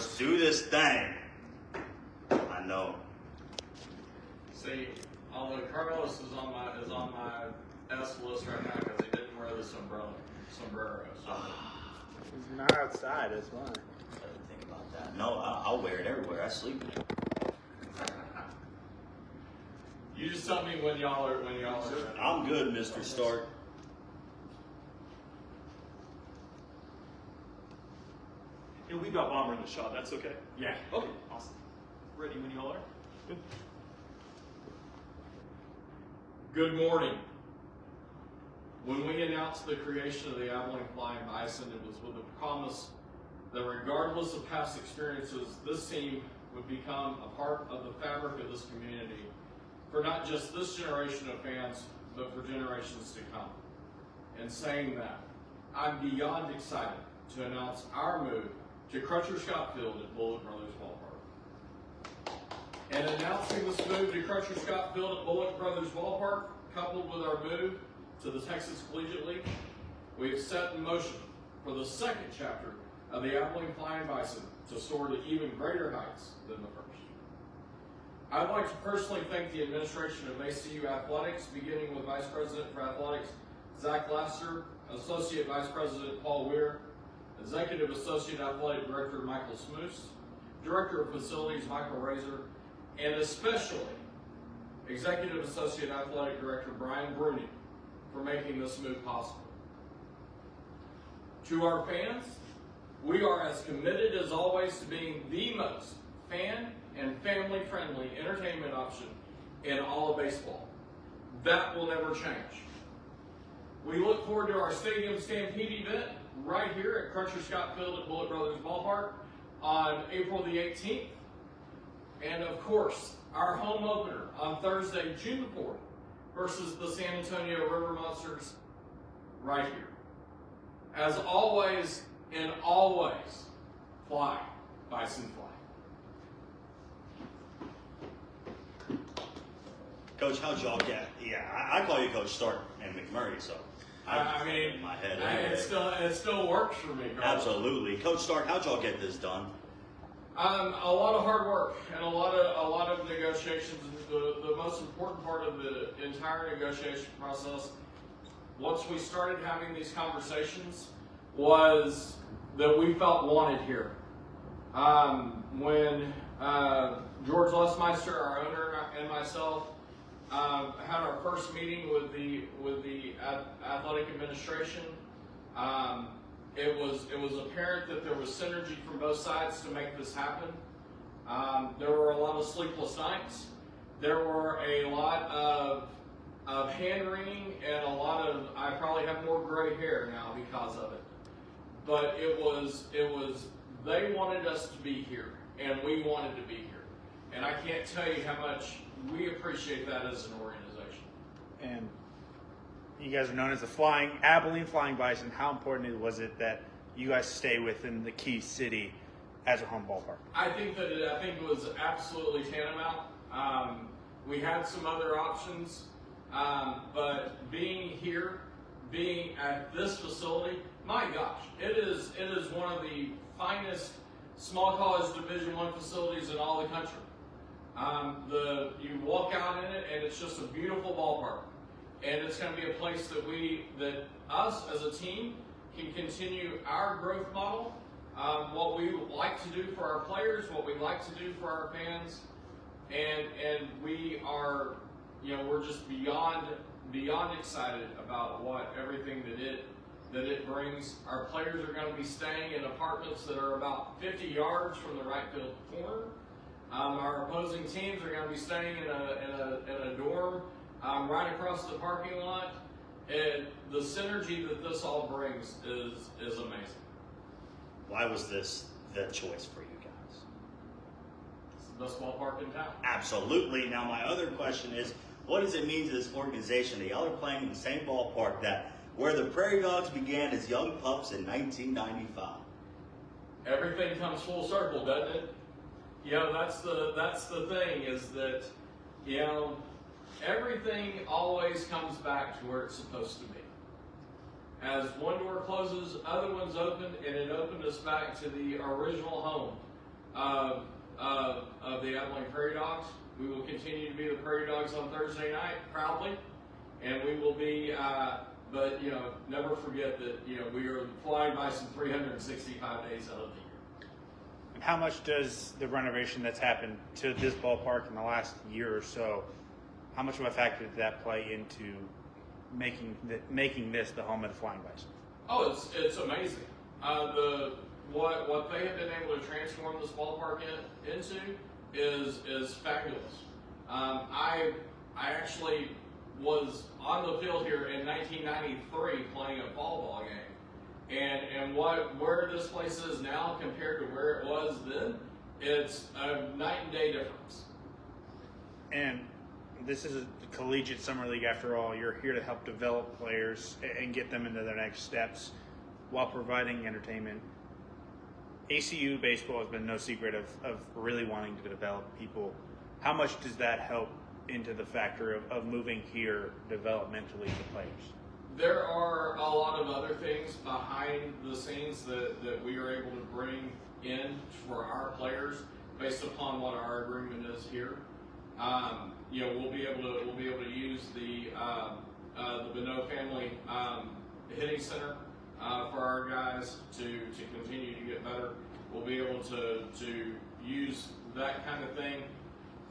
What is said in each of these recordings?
Let's do this thing. I know. See, although Carlos is on my S list right now because he didn't wear the sombrero. So. He's not outside, that's why. I didn't think about that. No, I'll wear it everywhere. I sleep in it. You just tell me when y'all are. I'm good, Mr. Stark. And we've got Bomber in the shot. That's okay? Yeah. Okay, awesome. Ready when y'all are? Good. Good morning. When we announced the creation of the Abilene Flying Bison, it was with a promise that regardless of past experiences, this team would become a part of the fabric of this community for not just this generation of fans, but for generations to come. And saying that, I'm beyond excited to announce our move to Crutcher Scott Field at Bullock Brothers Ballpark. And announcing this move to Crutcher Scott Field at Bullock Brothers Ballpark, coupled with our move to the Texas Collegiate League, we have set in motion for the second chapter of the Abilene Flying Bison to soar to even greater heights than the first. I'd like to personally thank the administration of ACU Athletics, beginning with Vice President for Athletics Zach Lasser, Associate Vice President Paul Weir, Executive Associate Athletic Director Michael Smoose, Director of Facilities Michael Razor, and especially Executive Associate Athletic Director Brian Bruni for making this move possible. To our fans, we are as committed as always to being the most fan and family-friendly entertainment option in all of baseball. That will never change. We look forward to our Stadium Stampede event right here at Crutcher Scott Field at Bullock Brothers Ballpark on April the 18th. And of course, our home opener on Thursday, June 4th versus the San Antonio River Monsters right here. As always and always, fly, Bison fly. Coach, how'd y'all get? Yeah, I call you Coach Stark and McMurray, so I mean, in my head. It still works for me, Carl. Absolutely, Coach Stark. How'd y'all get this done? A lot of hard work and a lot of negotiations. The most important part of the entire negotiation process, once we started having these conversations, was that we felt wanted here. When George Lesmeister, our owner, and myself had our first meeting with the athletic administration, it was apparent that there was synergy from both sides to make this happen. There were a lot of sleepless nights. There were a lot of hand-wringing and a lot of, I probably have more gray hair now because of it. But it was, they wanted us to be here, and we wanted to be here. And I can't tell you how much we appreciate that as an organization. And you guys are known as the Abilene Flying Bison. How important was it that you guys stay within the key city as a home ballpark? I think it was absolutely tantamount. We had some other options, but being here, being at this facility, my gosh, it is one of the finest small college Division I facilities in all the country. You walk out in it, and it's just a beautiful ballpark. And it's going to be a place that us as a team can continue our growth model, what we like to do for our players, what we like to do for our fans, and we are, we're just beyond excited about everything that it brings. Our players are going to be staying in apartments that are about 50 yards from the right field corner. Our opposing teams are going to be staying in a dorm right across the parking lot. And the synergy that this all brings is amazing. Why was this the choice for you guys? It's the best ballpark in town. Absolutely. Now, my other question is, what does it mean to this organization that y'all are playing in the same ballpark where the Prairie Dogs began as young pups in 1995? Everything comes full circle, doesn't it? That's the thing, is that, everything always comes back to where it's supposed to be. As one door closes, other ones open, and it opened us back to the original home of the Abilene Prairie Dogs. We will continue to be the Prairie Dogs on Thursday night, proudly, and we will be. But never forget that we are the Flying Bison 365 days out of the year. And how much does the renovation that's happened to this ballpark in the last year or so, how much of a factor did that play into making this the home of the Flying Bison? Oh, it's amazing. What they have been able to transform this ballpark into is fabulous. I actually was on the field here in 1993 playing a fall ball game, and where this place is now compared to where it was then, it's a night and day difference. And this is a collegiate summer league after all. You're here to help develop players and get them into their next steps while providing entertainment. ACU baseball has been no secret of really wanting to develop people. How much does that help into the factor of moving here developmentally for players? There are a lot of other things behind the scenes that we are able to bring in for our players based upon what our agreement is here. We'll be able to use the Bonneau family hitting center for our guys to continue to get better. We'll be able to use that kind of thing.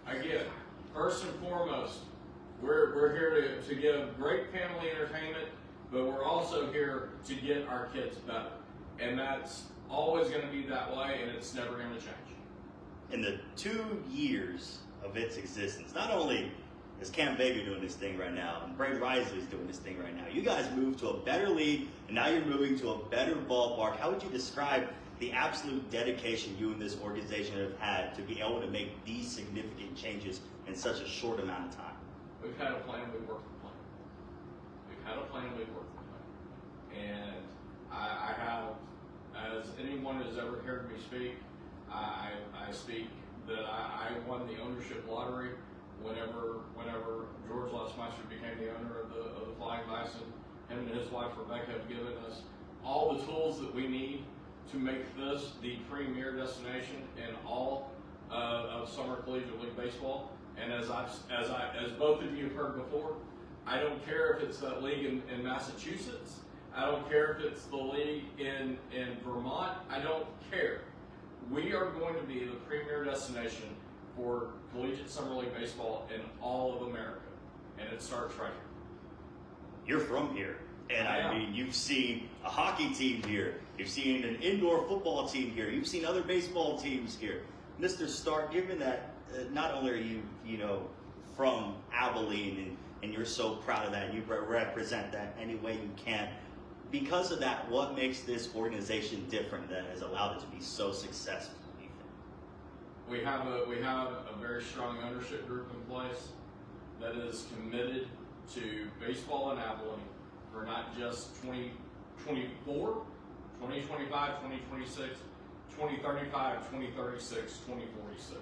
Again, first and foremost, we're here to give great family entertainment, but we're also here to get our kids better. And that's always going to be that way, and it's never going to change. In the 2 years of its existence, not only is Cam Baker doing this thing right now, and Brady Risley is doing this thing right now, you guys moved to a better league, and now you're moving to a better ballpark. How would you describe the absolute dedication you and this organization have had to be able to make these significant changes in such a short amount of time? We've had a plan, we've worked the plan. We've had a plan, we've worked the plan. And I have, as anyone has ever heard me speak, I speak that I won the ownership lottery whenever George Lessmeister became the owner of the Flying Bison. Him and his wife Rebecca have given us all the tools that we need to make this the premier destination in all of summer collegiate league baseball. And as both of you have heard before, I don't care if it's that league in Massachusetts. I don't care if it's the league in Vermont. I don't care. We are going to be the premier destination for collegiate summer league baseball in all of America, and it starts right here. You're from here, and I mean, you've seen a hockey team here, you've seen an indoor football team here, you've seen other baseball teams here. Mr. Stark, given that not only are you, from Abilene, and you're so proud of that, and you represent that any way you can, because of that, what makes this organization different that has allowed it to be so successful? We have a very strong ownership group in place that is committed to baseball in Abilene for not just 2024, 2025, 2026, 2035, 2036, 2046.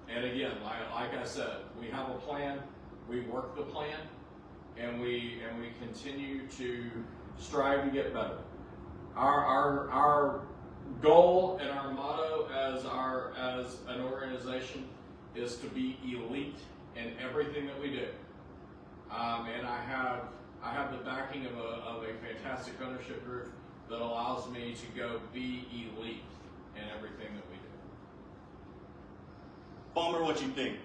And again, like I said, we have a plan, we work the plan, and we continue to strive to get better. Our goal and our motto as an organization is to be elite in everything that we do. And I have the backing of a fantastic ownership group that allows me to go be elite in everything that we do. Bomber, what you think?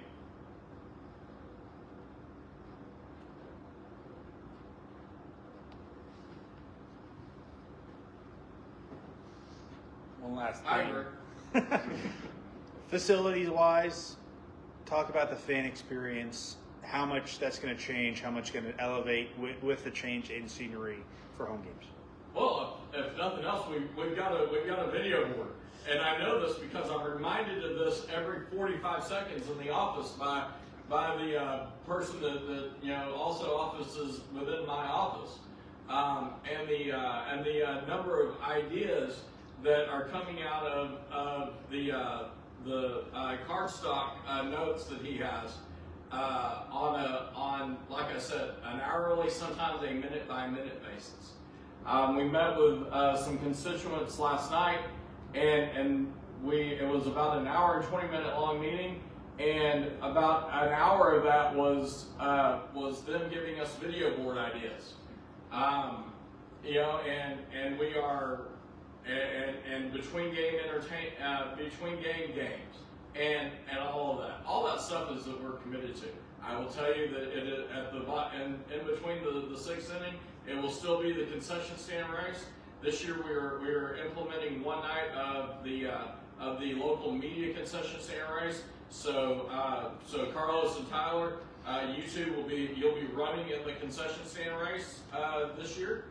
One last thing. I agree. Facilities-wise, talk about the fan experience, how much that's going to change, how much going to elevate with the change in scenery for home games. Well, if nothing else, we've got a video board, and I know this because I'm reminded of this every 45 seconds in the office by the person that also offices within my office, and the number of ideas that are coming out of the cardstock notes that he has on like I said, an hourly, sometimes a minute by minute basis. We met with some constituents last night and it was about an hour and 20-minute long meeting, and about an hour of that was them giving us video board ideas. And we are and between game between game games and all of that. All that stuff is that we're committed to. I will tell you that in between the sixth inning, it will still be the concession stand race. This year we are implementing one night of the local media concession stand race. So Carlos and Tyler, you'll be running in the concession stand race this year.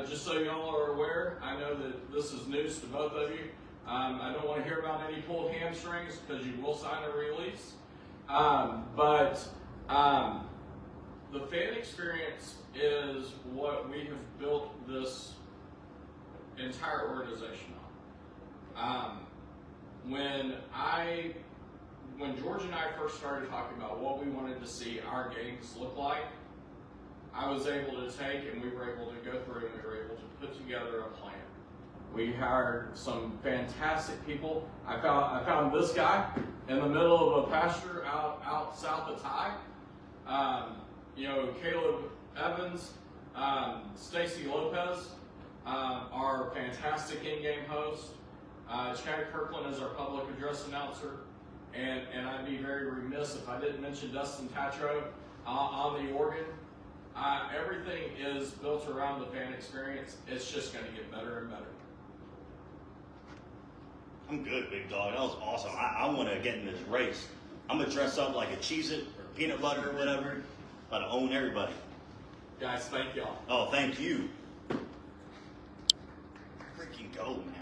Just so y'all are aware, I know that this is news to both of you. I don't want to hear about any pulled hamstrings because you will sign a release. But the fan experience is what we have built this entire organization on. When George and I first started talking about what we wanted to see our games look like, I was able to take and we were able to go through and we were able to put together a plan. We hired some fantastic people. I found this guy in the middle of a pasture out south of Ty. Caleb Evans, Stacy Lopez are fantastic in-game hosts. Chad Kirkland is our public address announcer. And I'd be very remiss if I didn't mention Dustin Tatro on the organ. Everything is built around the fan experience. It's just going to get better and better. I'm good, big dog. That was awesome. I want to get in this race. I'm going to dress up like a Cheez-It or peanut butter or whatever. I'm going to own everybody. Guys, thank y'all. Oh, thank you. Freaking go, man.